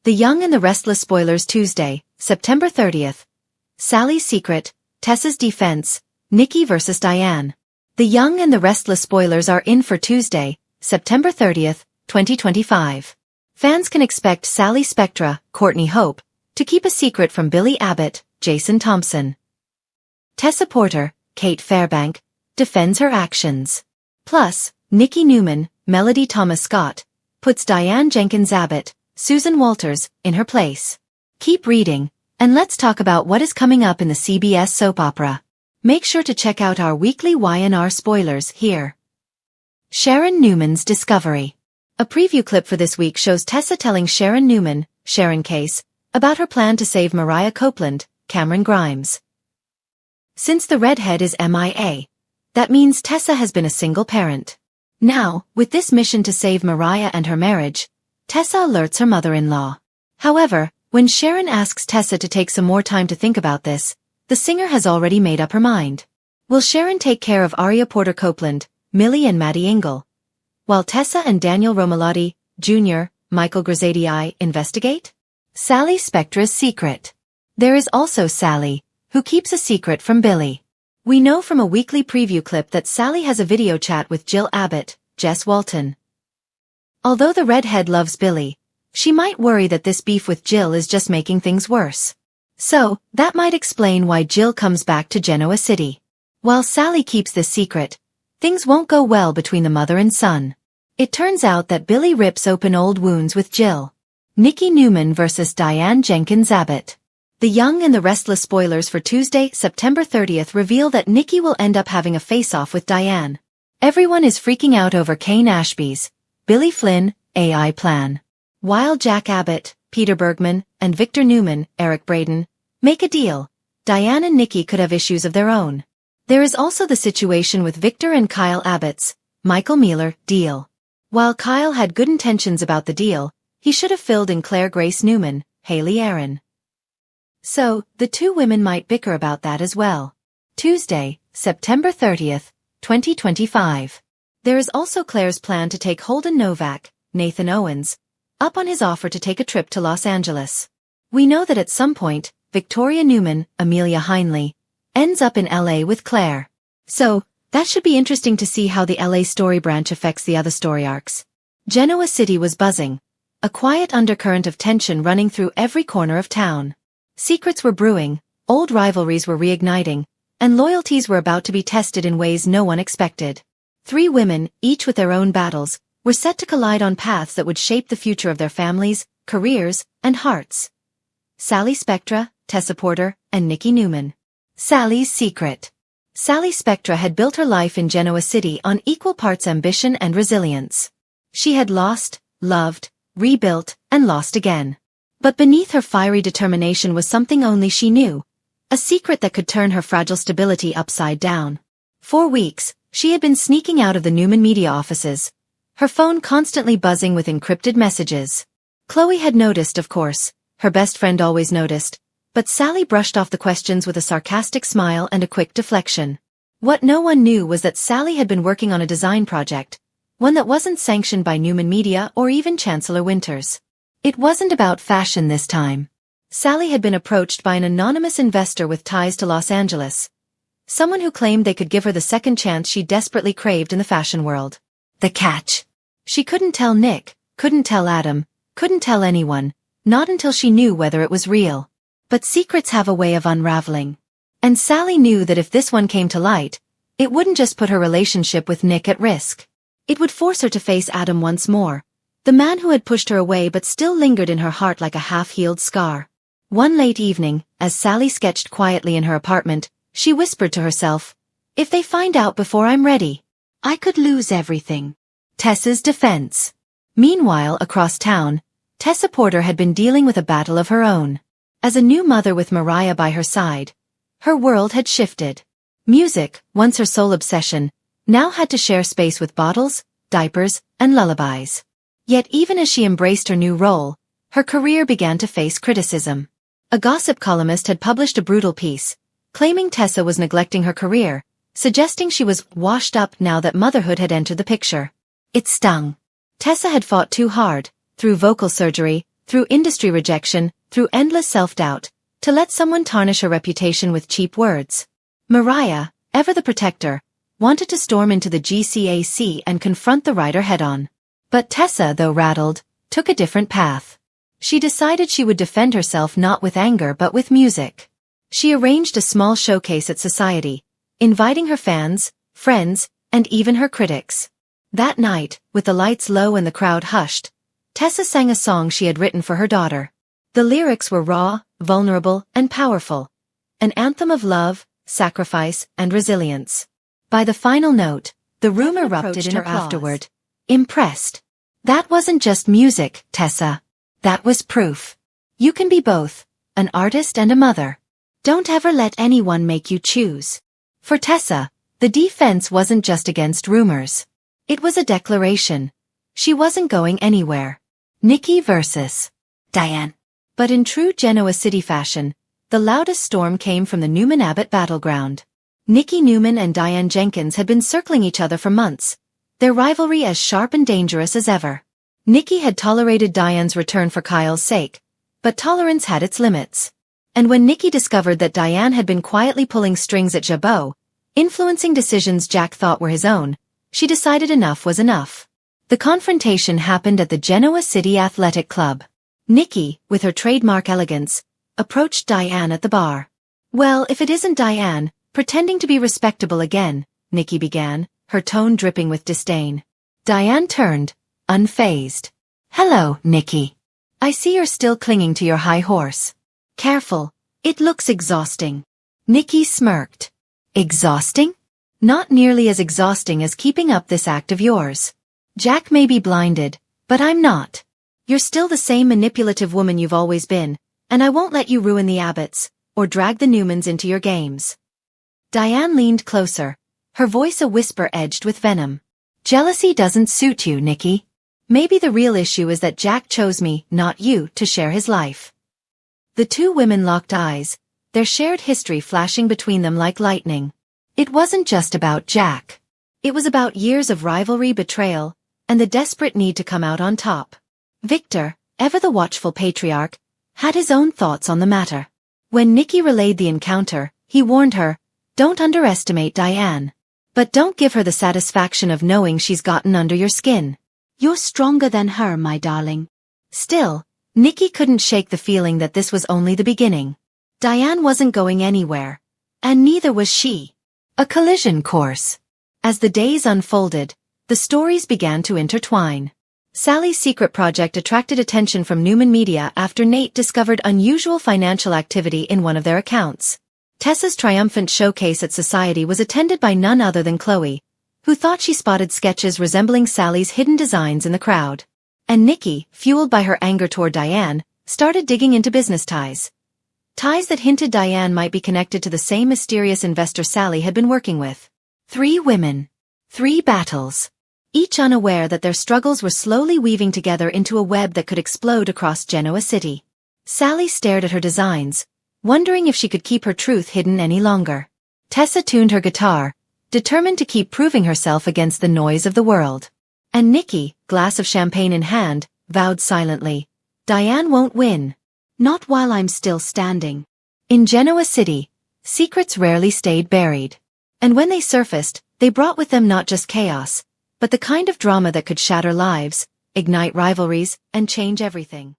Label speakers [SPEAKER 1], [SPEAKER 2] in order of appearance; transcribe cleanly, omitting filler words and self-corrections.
[SPEAKER 1] The Young and the Restless spoilers Tuesday, September 30th. Sally's secret, Tessa's defense, Nikki vs. Diane. The Young and the Restless spoilers are in for Tuesday, September 30th, 2025. Fans can expect Sally Spectra, Courtney Hope, to keep a secret from Billy Abbott, Jason Thompson. Tessa Porter, Kate Fairbank, defends her actions. Plus, Nikki Newman, Melody Thomas Scott, puts Diane Jenkins Abbott, Susan Walters, in her place. Keep reading, and let's talk about what is coming up in the CBS soap opera. Make sure to check out our weekly Y&R spoilers here. Sharon Newman's discovery. A preview clip for this week shows Tessa telling Sharon Newman, Sharon Case, about her plan to save Mariah Copeland, Cameron Grimes. Since the redhead is MIA, that means Tessa has been a single parent. Now, with this mission to save Mariah and her marriage, Tessa alerts her mother-in-law. However, when Sharon asks Tessa to take some more time to think about this, the singer has already made up her mind. Will Sharon take care of Aria Porter Copeland, Millie and Maddie Engel, while Tessa and Daniel Romalotti, Jr., Michael Grazzati investigate? Sally Spectra's secret. There is also Sally, who keeps a secret from Billy. We know from a weekly preview clip that Sally has a video chat with Jill Abbott, Jess Walton. Although the redhead loves Billy, she might worry that this beef with Jill is just making things worse. So, that might explain why Jill comes back to Genoa City. While Sally keeps this secret, things won't go well between the mother and son. It turns out that Billy rips open old wounds with Jill. Nikki Newman vs. Diane Jenkins Abbott. The Young and the Restless spoilers for Tuesday, September 30th reveal that Nikki will end up having a face-off with Diane. Everyone is freaking out over Kane Ashby's, Billy Flynn, AI plan. While Jack Abbott, Peter Bergman, and Victor Newman, Eric Braeden, make a deal, Diane and Nikki could have issues of their own. There is also the situation with Victor and Kyle Abbott's, Michael Mealer, deal. While Kyle had good intentions about the deal, he should have filled in Claire Grace Newman, Haley Aaron. So, the two women might bicker about that as well. Tuesday, September 30th, 2025. There is also Claire's plan to take Holden Novak, Nathan Owens, up on his offer to take a trip to Los Angeles. We know that at some point, Victoria Newman, Amelia Heinley, ends up in LA with Claire. So, that should be interesting to see how the LA story branch affects the other story arcs. Genoa City was buzzing, a quiet undercurrent of tension running through every corner of town. Secrets were brewing, old rivalries were reigniting, and loyalties were about to be tested in ways no one expected. Three women, each with their own battles, were set to collide on paths that would shape the future of their families, careers, and hearts. Sally Spectra, Tessa Porter, and Nikki Newman. Sally's secret. Sally Spectra had built her life in Genoa City on equal parts ambition and resilience. She had lost, loved, rebuilt, and lost again. But beneath her fiery determination was something only she knew, a secret that could turn her fragile stability upside down. For weeks, she had been sneaking out of the Newman media offices, her phone constantly buzzing with encrypted messages. Chloe had noticed, of course, her best friend always noticed, but Sally brushed off the questions with a sarcastic smile and a quick deflection. What no one knew was that Sally had been working on a design project, one that wasn't sanctioned by Newman Media or even Chancellor Winters. It wasn't about fashion this time. Sally had been approached by an anonymous investor with ties to Los Angeles, someone who claimed they could give her the second chance she desperately craved in the fashion world. The catch. She couldn't tell Nick, couldn't tell Adam, couldn't tell anyone, not until she knew whether it was real. But secrets have a way of unraveling. And Sally knew that if this one came to light, it wouldn't just put her relationship with Nick at risk. It would force her to face Adam once more, the man who had pushed her away but still lingered in her heart like a half-healed scar. One late evening, as Sally sketched quietly in her apartment, she whispered to herself, "If they find out before I'm ready, I could lose everything." Tessa's defense. Meanwhile, across town, Tessa Porter had been dealing with a battle of her own. As a new mother with Mariah by her side, her world had shifted. Music, once her sole obsession, now had to share space with bottles, diapers, and lullabies. Yet even as she embraced her new role, her career began to face criticism. A gossip columnist had published a brutal piece, claiming Tessa was neglecting her career, suggesting she was washed up now that motherhood had entered the picture. It stung. Tessa had fought too hard, through vocal surgery, through industry rejection, through endless self-doubt, to let someone tarnish her reputation with cheap words. Mariah, ever the protector, wanted to storm into the GCAC and confront the writer head-on. But Tessa, though rattled, took a different path. She decided she would defend herself not with anger but with music. She arranged a small showcase at Society, inviting her fans, friends, and even her critics. That night, with the lights low and the crowd hushed, Tessa sang a song she had written for her daughter. The lyrics were raw, vulnerable, and powerful. An anthem of love, sacrifice, and resilience. By the final note, the room erupted in her afterward. Impressed. That wasn't just music, Tessa. That was proof. You can be both, an artist and a mother. Don't ever let anyone make you choose. For Tessa, the defense wasn't just against rumors. It was a declaration. She wasn't going anywhere. Nikki versus Diane. But in true Genoa City fashion, the loudest storm came from the Newman-Abbott battleground. Nikki Newman and Diane Jenkins had been circling each other for months, their rivalry as sharp and dangerous as ever. Nikki had tolerated Diane's return for Kyle's sake, but tolerance had its limits. And when Nikki discovered that Diane had been quietly pulling strings at Jabot, influencing decisions Jack thought were his own, she decided enough was enough. The confrontation happened at the Genoa City Athletic Club. Nikki, with her trademark elegance, approached Diane at the bar. "Well, if it isn't Diane, pretending to be respectable again," Nikki began, her tone dripping with disdain. Diane turned, unfazed. "Hello, Nikki. I see you're still clinging to your high horse. Careful, it looks exhausting." Nikki smirked. "Exhausting? Not nearly as exhausting as keeping up this act of yours. Jack may be blinded, but I'm not. You're still the same manipulative woman you've always been, and I won't let you ruin the Abbotts, or drag the Newmans into your games." Diane leaned closer, her voice a whisper edged with venom. "Jealousy doesn't suit you, Nikki. Maybe the real issue is that Jack chose me, not you, to share his life." The two women locked eyes, their shared history flashing between them like lightning. It wasn't just about Jack. It was about years of rivalry, betrayal, and the desperate need to come out on top. Victor, ever the watchful patriarch, had his own thoughts on the matter. When Nikki relayed the encounter, he warned her, "Don't underestimate Diane. But don't give her the satisfaction of knowing she's gotten under your skin. You're stronger than her, my darling." Still, Nikki couldn't shake the feeling that this was only the beginning. Diane wasn't going anywhere. And neither was she. A collision course. As the days unfolded, the stories began to intertwine. Sally's secret project attracted attention from Newman Media after Nate discovered unusual financial activity in one of their accounts. Tessa's triumphant showcase at Society was attended by none other than Chloe, who thought she spotted sketches resembling Sally's hidden designs in the crowd. And Nikki, fueled by her anger toward Diane, started digging into business ties. Ties that hinted Diane might be connected to the same mysterious investor Sally had been working with. 3 women. 3 battles. Each unaware that their struggles were slowly weaving together into a web that could explode across Genoa City. Sally stared at her designs, wondering if she could keep her truth hidden any longer. Tessa tuned her guitar, determined to keep proving herself against the noise of the world. And Nikki, glass of champagne in hand, vowed silently, "Diane won't win. Not while I'm still standing." In Genoa City, secrets rarely stayed buried. And when they surfaced, they brought with them not just chaos, but the kind of drama that could shatter lives, ignite rivalries, and change everything.